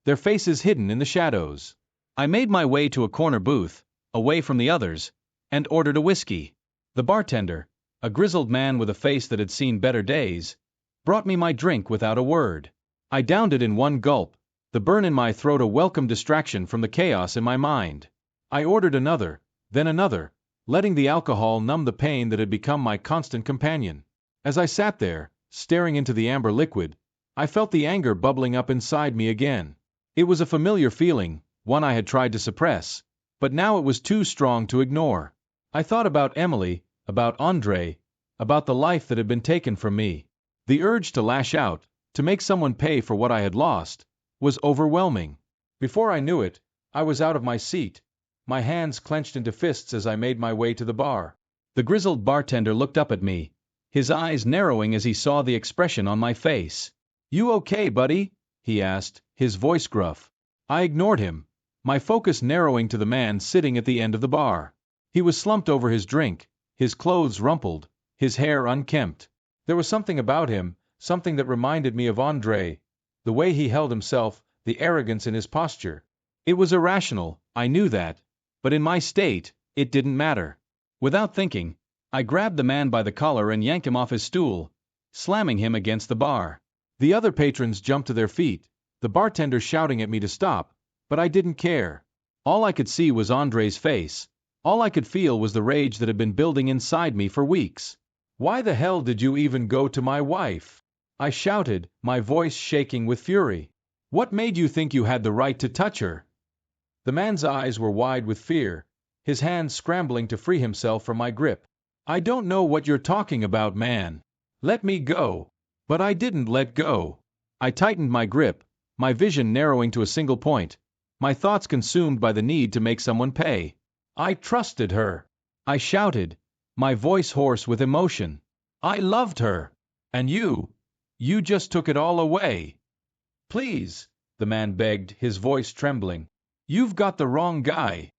their faces hidden in the shadows. I made my way to a corner booth, away from the others, and ordered a whiskey. The bartender, a grizzled man with a face that had seen better days, brought me my drink without a word. I downed it in one gulp, the burn in my throat a welcome distraction from the chaos in my mind. I ordered another, then another, letting the alcohol numb the pain that had become my constant companion. As I sat there, staring into the amber liquid, I felt the anger bubbling up inside me again. It was a familiar feeling, one I had tried to suppress, but now it was too strong to ignore. I thought about Emily, about Andre, about the life that had been taken from me. The urge to lash out, to make someone pay for what I had lost, was overwhelming. Before I knew it, I was out of my seat, my hands clenched into fists as I made my way to the bar. The grizzled bartender looked up at me, his eyes narrowing as he saw the expression on my face. "You okay, buddy?" he asked, his voice gruff. I ignored him, my focus narrowing to the man sitting at the end of the bar. He was slumped over his drink, his clothes rumpled, his hair unkempt. There was something about him, something that reminded me of Andre, the way he held himself, the arrogance in his posture. It was irrational, I knew that, but in my state, it didn't matter. Without thinking, I grabbed the man by the collar and yanked him off his stool, slamming him against the bar. The other patrons jumped to their feet, the bartender shouting at me to stop, but I didn't care. All I could see was Andre's face. All I could feel was the rage that had been building inside me for weeks. "Why the hell did you even go to my wife?" I shouted, my voice shaking with fury. "What made you think you had the right to touch her?" The man's eyes were wide with fear, his hands scrambling to free himself from my grip. "I don't know what you're talking about, man. Let me go." But I didn't let go. I tightened my grip, my vision narrowing to a single point, my thoughts consumed by the need to make someone pay. "I trusted her," I shouted, my voice hoarse with emotion. "I loved her. And you just took it all away." "Please," the man begged, his voice trembling. "You've got the wrong guy."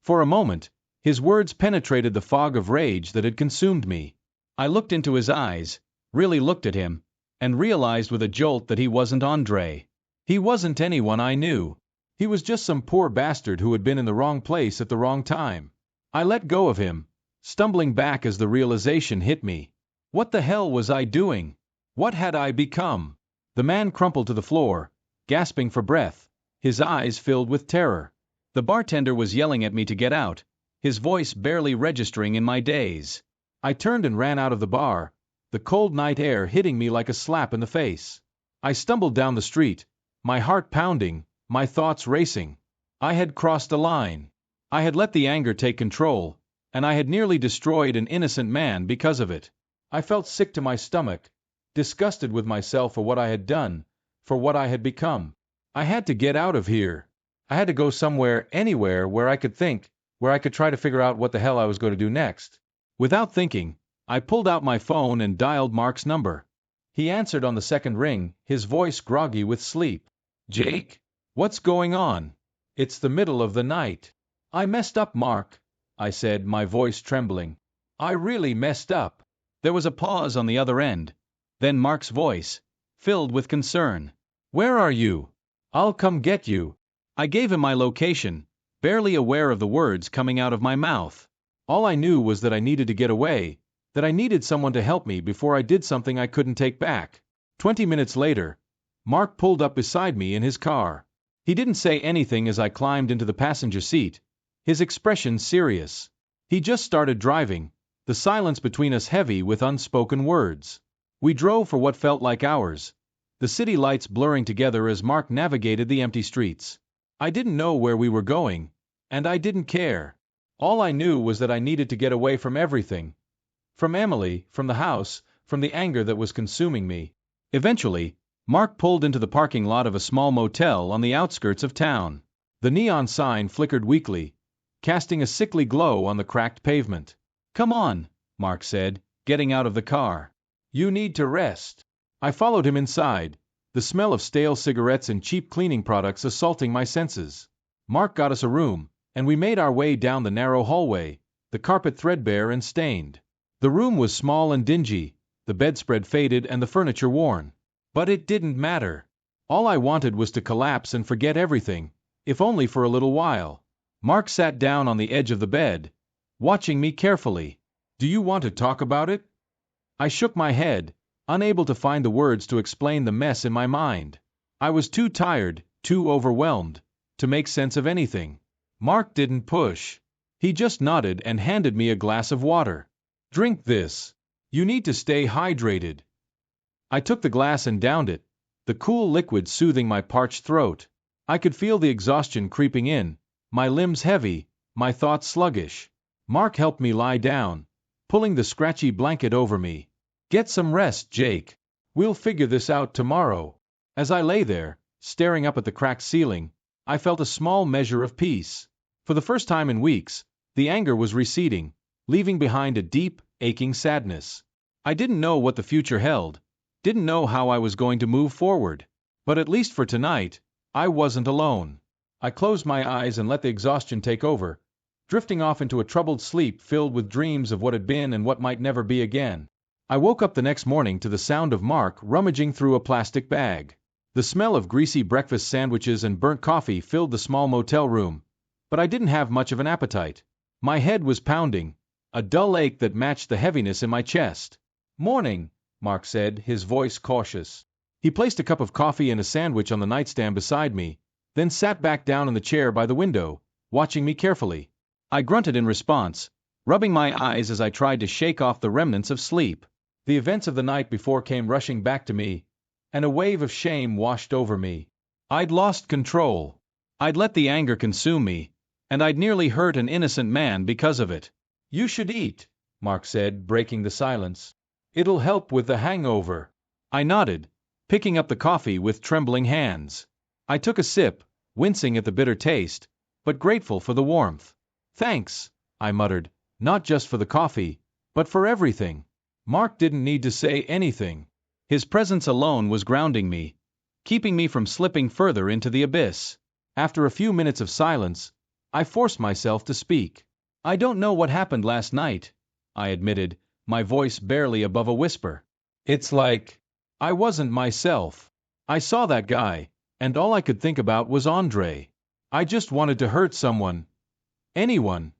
For a moment, his words penetrated the fog of rage that had consumed me. I looked into his eyes, really looked at him, and realized with a jolt that he wasn't Andre. He wasn't anyone I knew. He was just some poor bastard who had been in the wrong place at the wrong time. I let go of him, stumbling back as the realization hit me. What the hell was I doing? What had I become? The man crumpled to the floor, gasping for breath, his eyes filled with terror. The bartender was yelling at me to get out, his voice barely registering in my daze. I turned and ran out of the bar, the cold night air hitting me like a slap in the face. I stumbled down the street, my heart pounding, my thoughts racing. I had crossed a line. I had let the anger take control, and I had nearly destroyed an innocent man because of it. I felt sick to my stomach, disgusted with myself for what I had done, for what I had become. I had to get out of here. I had to go somewhere, anywhere, where I could think, where I could try to figure out what the hell I was going to do next. Without thinking, I pulled out my phone and dialed Mark's number. He answered on the second ring, his voice groggy with sleep. "Jake? What's going on? It's the middle of the night." "I messed up, Mark," I said, my voice trembling. "I really messed up." There was a pause on the other end. Then Mark's voice, filled with concern. "Where are you? I'll come get you." I gave him my location, barely aware of the words coming out of my mouth. All I knew was that I needed to get away, that I needed someone to help me before I did something I couldn't take back. 20 minutes later, Mark pulled up beside me in his car. He didn't say anything as I climbed into the passenger seat, his expression serious. He just started driving, the silence between us heavy with unspoken words. We drove for what felt like hours, the city lights blurring together as Mark navigated the empty streets. I didn't know where we were going, and I didn't care. All I knew was that I needed to get away from everything. From Emily, from the house, from the anger that was consuming me. Eventually, Mark pulled into the parking lot of a small motel on the outskirts of town. The neon sign flickered weakly, casting a sickly glow on the cracked pavement. "Come on," Mark said, getting out of the car. "You need to rest." I followed him inside, the smell of stale cigarettes and cheap cleaning products assaulting my senses. Mark got us a room, and we made our way down the narrow hallway, the carpet threadbare and stained. The room was small and dingy, the bedspread faded and the furniture worn. But it didn't matter. All I wanted was to collapse and forget everything, if only for a little while. Mark sat down on the edge of the bed, watching me carefully. "Do you want to talk about it?" I shook my head, unable to find the words to explain the mess in my mind. I was too tired, too overwhelmed, to make sense of anything. Mark didn't push. He just nodded and handed me a glass of water. "Drink this. You need to stay hydrated." I took the glass and downed it, the cool liquid soothing my parched throat. I could feel the exhaustion creeping in, my limbs heavy, my thoughts sluggish. Mark helped me lie down, pulling the scratchy blanket over me. "Get some rest, Jake. We'll figure this out tomorrow." As I lay there, staring up at the cracked ceiling, I felt a small measure of peace. For the first time in weeks, the anger was receding, leaving behind a deep, aching sadness. I didn't know what the future held, didn't know how I was going to move forward. But at least for tonight, I wasn't alone. I closed my eyes and let the exhaustion take over, drifting off into a troubled sleep filled with dreams of what had been and what might never be again. I woke up the next morning to the sound of Mark rummaging through a plastic bag. The smell of greasy breakfast sandwiches and burnt coffee filled the small motel room, but I didn't have much of an appetite. My head was pounding, a dull ache that matched the heaviness in my chest. "Morning," Mark said, his voice cautious. He placed a cup of coffee and a sandwich on the nightstand beside me, then sat back down in the chair by the window, watching me carefully. I grunted in response, rubbing my eyes as I tried to shake off the remnants of sleep. The events of the night before came rushing back to me, and a wave of shame washed over me. I'd lost control. I'd let the anger consume me, and I'd nearly hurt an innocent man because of it. "You should eat," Mark said, breaking the silence. "It'll help with the hangover." I nodded, picking up the coffee with trembling hands. I took a sip, wincing at the bitter taste, but grateful for the warmth. "Thanks," I muttered, "not just for the coffee, but for everything." Mark didn't need to say anything. His presence alone was grounding me, keeping me from slipping further into the abyss. After a few minutes of silence, I forced myself to speak. "I don't know what happened last night," I admitted, my voice barely above a whisper. "It's like I wasn't myself. I saw that guy, and all I could think about was Andre. I just wanted to hurt someone. Anyone."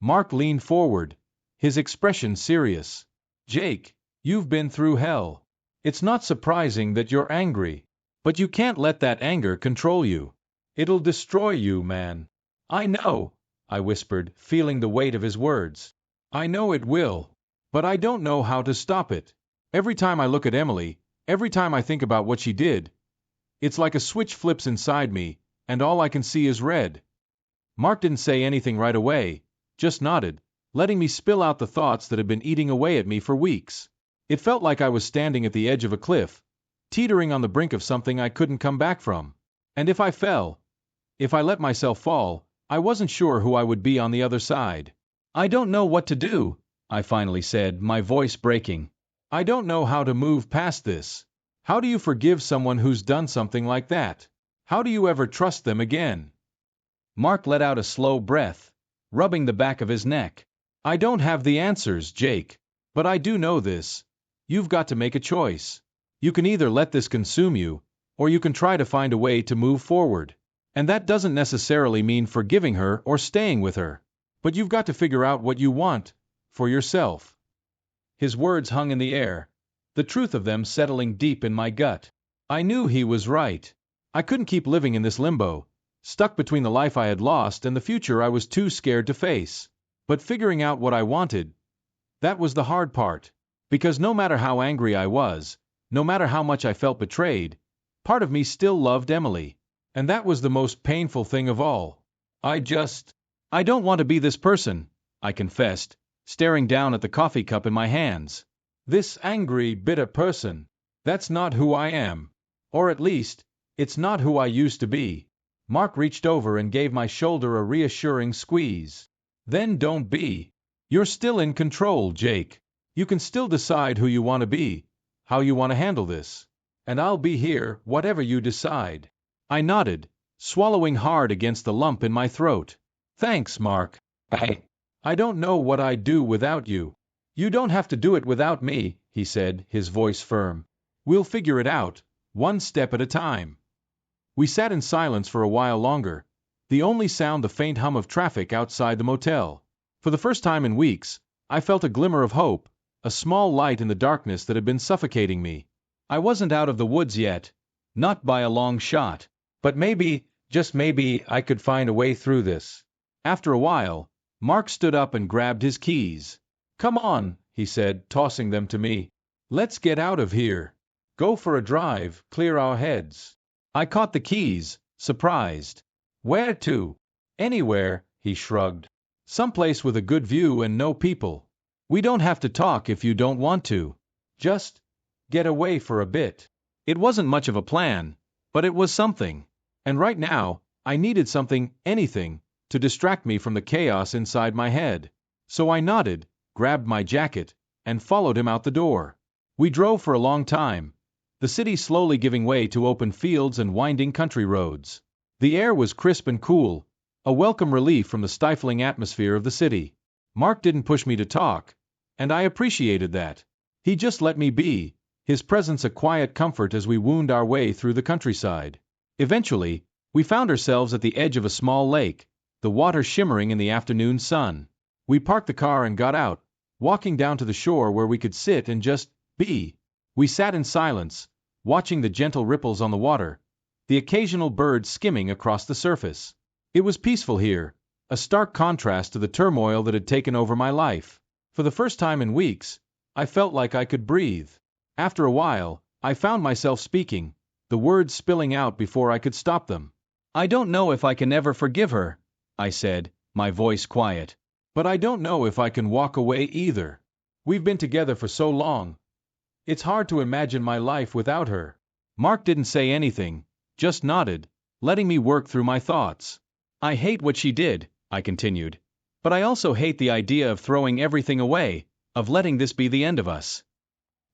Mark leaned forward, his expression serious. "Jake, you've been through hell. It's not surprising that you're angry. But you can't let that anger control you. It'll destroy you, man." I know, I whispered, feeling the weight of his words. I know it will. But I don't know how to stop it. Every time I look at Emily, every time I think about what she did, it's like a switch flips inside me, and all I can see is red. Mark didn't say anything right away, just nodded, letting me spill out the thoughts that had been eating away at me for weeks. It felt like I was standing at the edge of a cliff, teetering on the brink of something I couldn't come back from. And if I fell, if I let myself fall, I wasn't sure who I would be on the other side. I don't know what to do, I finally said, my voice breaking. I don't know how to move past this. How do you forgive someone who's done something like that? How do you ever trust them again? Mark let out a slow breath, rubbing the back of his neck. I don't have the answers, Jake. But I do know this. You've got to make a choice. You can either let this consume you, or you can try to find a way to move forward. And that doesn't necessarily mean forgiving her or staying with her. But you've got to figure out what you want, for yourself. His words hung in the air, the truth of them settling deep in my gut. I knew he was right. I couldn't keep living in this limbo, stuck between the life I had lost and the future I was too scared to face. But figuring out what I wanted, that was the hard part. Because no matter how angry I was, no matter how much I felt betrayed, part of me still loved Emily. And that was the most painful thing of all. I don't want to be this person, I confessed, staring down at the coffee cup in my hands. This angry, bitter person. That's not who I am. Or at least, it's not who I used to be. Mark reached over and gave my shoulder a reassuring squeeze. Then don't be. You're still in control, Jake. You can still decide who you want to be, how you want to handle this. And I'll be here, whatever you decide. I nodded, swallowing hard against the lump in my throat. Thanks, Mark. I don't know what I'd do without you. You don't have to do it without me, he said, his voice firm. We'll figure it out, one step at a time. We sat in silence for a while longer, the only sound the faint hum of traffic outside the motel. For the first time in weeks, I felt a glimmer of hope, a small light in the darkness that had been suffocating me. I wasn't out of the woods yet, not by a long shot. But maybe, just maybe, I could find a way through this. After a while, Mark stood up and grabbed his keys. Come on, he said, tossing them to me. Let's get out of here. Go for a drive, clear our heads. I caught the keys, surprised. Where to? Anywhere, he shrugged. Someplace with a good view and no people. We don't have to talk if you don't want to. Just get away for a bit. It wasn't much of a plan, but it was something. And right now, I needed something, anything, to distract me from the chaos inside my head. So I nodded, grabbed my jacket, and followed him out the door. We drove for a long time, the city slowly giving way to open fields and winding country roads. The air was crisp and cool, a welcome relief from the stifling atmosphere of the city. Mark didn't push me to talk, and I appreciated that. He just let me be, his presence a quiet comfort as we wound our way through the countryside. Eventually, we found ourselves at the edge of a small lake, the water shimmering in the afternoon sun. We parked the car and got out, walking down to the shore where we could sit and just be. We sat in silence, watching the gentle ripples on the water, the occasional bird skimming across the surface. It was peaceful here, a stark contrast to the turmoil that had taken over my life. For the first time in weeks, I felt like I could breathe. After a while, I found myself speaking, the words spilling out before I could stop them. I don't know if I can ever forgive her, I said, my voice quiet. But I don't know if I can walk away either. We've been together for so long. It's hard to imagine my life without her. Mark didn't say anything, just nodded, letting me work through my thoughts. I hate what she did, I continued. But I also hate the idea of throwing everything away, of letting this be the end of us.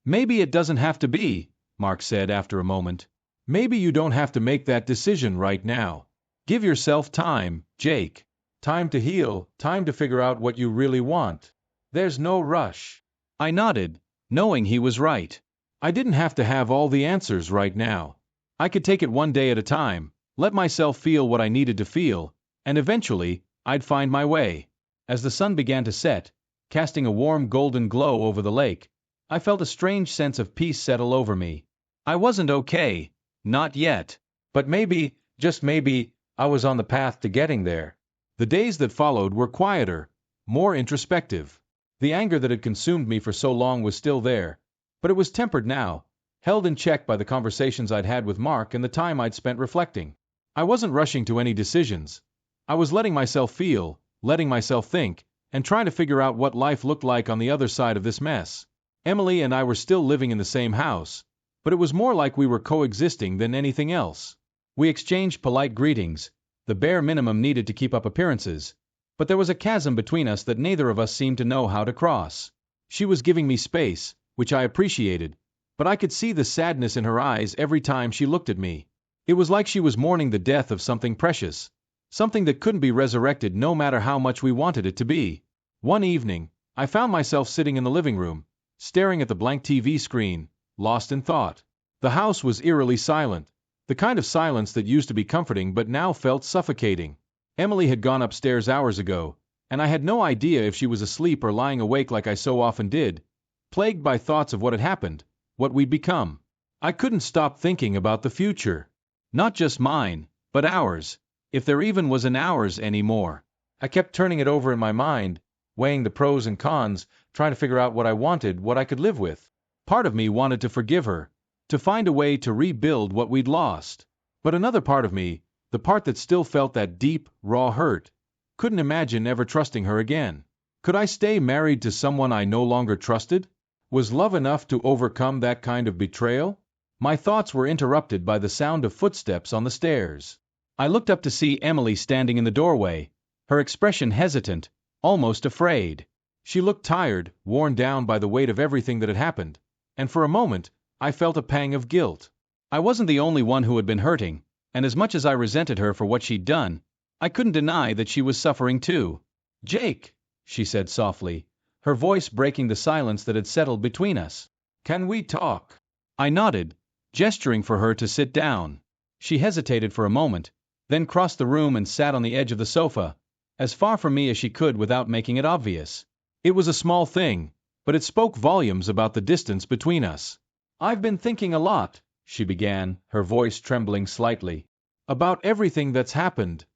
Maybe it doesn't have to be, Mark said after a moment. Maybe you don't have to make that decision right now. Give yourself time, Jake. Time to heal, time to figure out what you really want. There's no rush. I nodded, knowing he was right. I didn't have to have all the answers right now. I could take it one day at a time, let myself feel what I needed to feel, and eventually, I'd find my way. As the sun began to set, casting a warm golden glow over the lake, I felt a strange sense of peace settle over me. I wasn't okay, not yet. But maybe, just maybe, I was on the path to getting there. The days that followed were quieter, more introspective. The anger that had consumed me for so long was still there, but it was tempered now, held in check by the conversations I'd had with Mark and the time I'd spent reflecting. I wasn't rushing to any decisions. I was letting myself feel, letting myself think, and trying to figure out what life looked like on the other side of this mess. Emily and I were still living in the same house, but it was more like we were coexisting than anything else. We exchanged polite greetings, the bare minimum needed to keep up appearances, but there was a chasm between us that neither of us seemed to know how to cross. She was giving me space, which I appreciated, but I could see the sadness in her eyes every time she looked at me. It was like she was mourning the death of something precious, something that couldn't be resurrected no matter how much we wanted it to be. One evening, I found myself sitting in the living room, staring at the blank TV screen, lost in thought. The house was eerily silent, the kind of silence that used to be comforting but now felt suffocating. Emily had gone upstairs hours ago, and I had no idea if she was asleep or lying awake like I so often did, plagued by thoughts of what had happened, what we'd become. I couldn't stop thinking about the future. Not just mine, but ours, if there even was an ours anymore. I kept turning it over in my mind, weighing the pros and cons, trying to figure out what I wanted, what I could live with. Part of me wanted to forgive her, to find a way to rebuild what we'd lost. But another part of me, the part that still felt that deep, raw hurt, couldn't imagine ever trusting her again. Could I stay married to someone I no longer trusted? Was love enough to overcome that kind of betrayal? My thoughts were interrupted by the sound of footsteps on the stairs. I looked up to see Emily standing in the doorway, her expression hesitant, almost afraid. She looked tired, worn down by the weight of everything that had happened, and for a moment, I felt a pang of guilt. I wasn't the only one who had been hurting, and as much as I resented her for what she'd done, I couldn't deny that she was suffering too. "Jake," she said softly, her voice breaking the silence that had settled between us. "Can we talk?" I nodded, gesturing for her to sit down. She hesitated for a moment, then crossed the room and sat on the edge of the sofa, as far from me as she could without making it obvious. It was a small thing, but it spoke volumes about the distance between us. "I've been thinking a lot," she began, her voice trembling slightly, "about everything that's happened.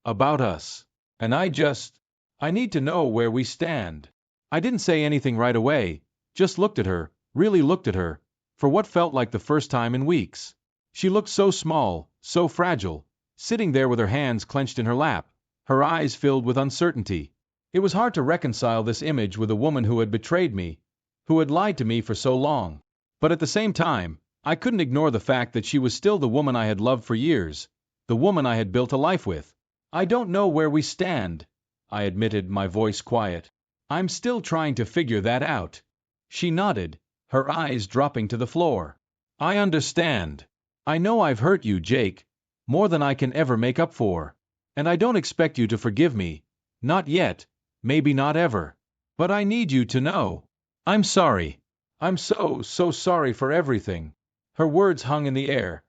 About us. And I need to know where we stand." I didn't say anything right away, just looked at her, really looked at her, for what felt like the first time in weeks. She looked so small, so fragile, sitting there with her hands clenched in her lap, her eyes filled with uncertainty. It was hard to reconcile this image with a woman who had betrayed me, who had lied to me for so long. But at the same time, I couldn't ignore the fact that she was still the woman I had loved for years, the woman I had built a life with. "I don't know where we stand," I admitted, my voice quiet. "I'm still trying to figure that out." She nodded, her eyes dropping to the floor. "I understand. I know I've hurt you, Jake, more than I can ever make up for. And I don't expect you to forgive me. Not yet, maybe not ever. But I need you to know. I'm sorry. I'm so sorry for everything." Her words hung in the air,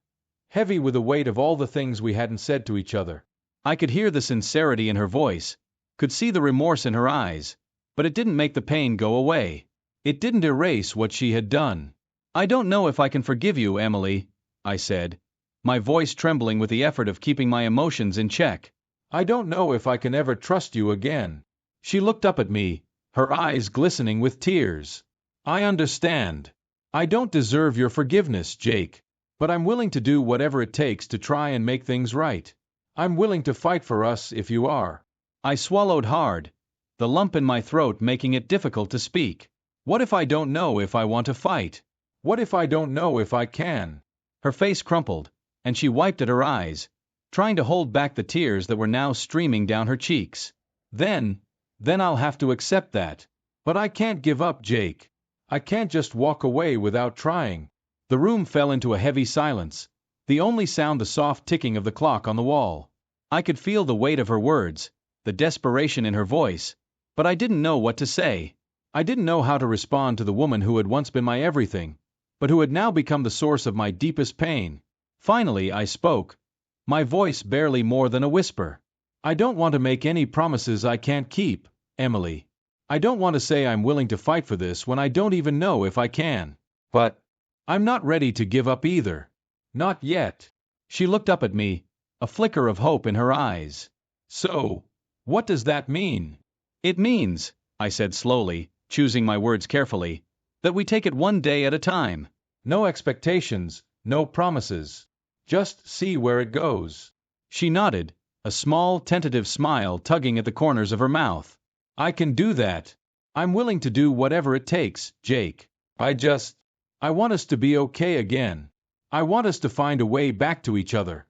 heavy with the weight of all the things we hadn't said to each other. I could hear the sincerity in her voice, could see the remorse in her eyes, but it didn't make the pain go away. It didn't erase what she had done. "I don't know if I can forgive you, Emily," I said, my voice trembling with the effort of keeping my emotions in check. "I don't know if I can ever trust you again." She looked up at me, her eyes glistening with tears. "I understand. I don't deserve your forgiveness, Jake, but I'm willing to do whatever it takes to try and make things right. I'm willing to fight for us if you are." I swallowed hard, the lump in my throat making it difficult to speak. What if I don't know if I want to fight? What if I don't know if I can? Her face crumpled, and she wiped at her eyes, trying to hold back the tears that were now streaming down her cheeks. Then I'll have to accept that. But I can't give up, Jake. I can't just walk away without trying." The room fell into a heavy silence, the only sound the soft ticking of the clock on the wall. I could feel the weight of her words, the desperation in her voice, but I didn't know what to say. I didn't know how to respond to the woman who had once been my everything, but who had now become the source of my deepest pain. Finally I spoke, my voice barely more than a whisper. "I don't want to make any promises I can't keep, Emily. I don't want to say I'm willing to fight for this when I don't even know if I can. But I'm not ready to give up either. Not yet." She looked up at me, a flicker of hope in her eyes. "So, What does that mean? It means, I said slowly, choosing my words carefully, that we take it one day at a time. No expectations, no promises. Just see where it goes. She nodded, a small, tentative smile tugging at the corners of her mouth. I can do that. I'm willing to do whatever it takes, Jake. I want us to be okay again. I want us to find a way back to each other.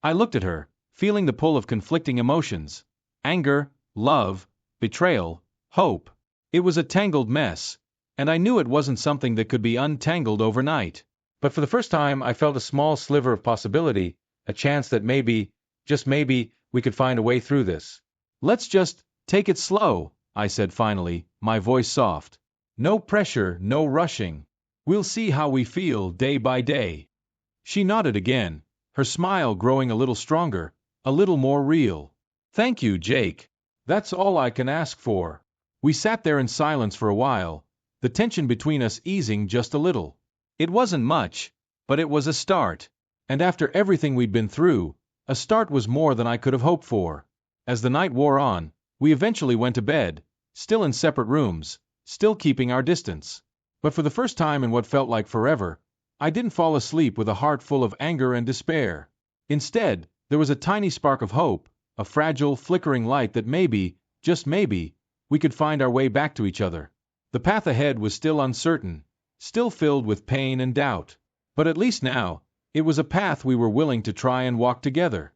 I looked at her, feeling the pull of conflicting emotions. Anger, love, betrayal, hope. It was a tangled mess, and I knew it wasn't something that could be untangled overnight. But for the first time, I felt a small sliver of possibility, a chance that maybe, just maybe, we could find a way through this. Let's just take it slow, I said finally, my voice soft. No pressure, no rushing. We'll see how we feel day by day. She nodded again, her smile growing a little stronger, a little more real. Thank you, Jake. That's all I can ask for. We sat there in silence for a while, the tension between us easing just a little. It wasn't much, but it was a start. And after everything we'd been through, a start was more than I could have hoped for. As the night wore on, we eventually went to bed, still in separate rooms, still keeping our distance. But for the first time in what felt like forever, I didn't fall asleep with a heart full of anger and despair. Instead, there was a tiny spark of hope, a fragile, flickering light that maybe, just maybe, we could find our way back to each other. The path ahead was still uncertain, still filled with pain and doubt. But at least now, it was a path we were willing to try and walk together.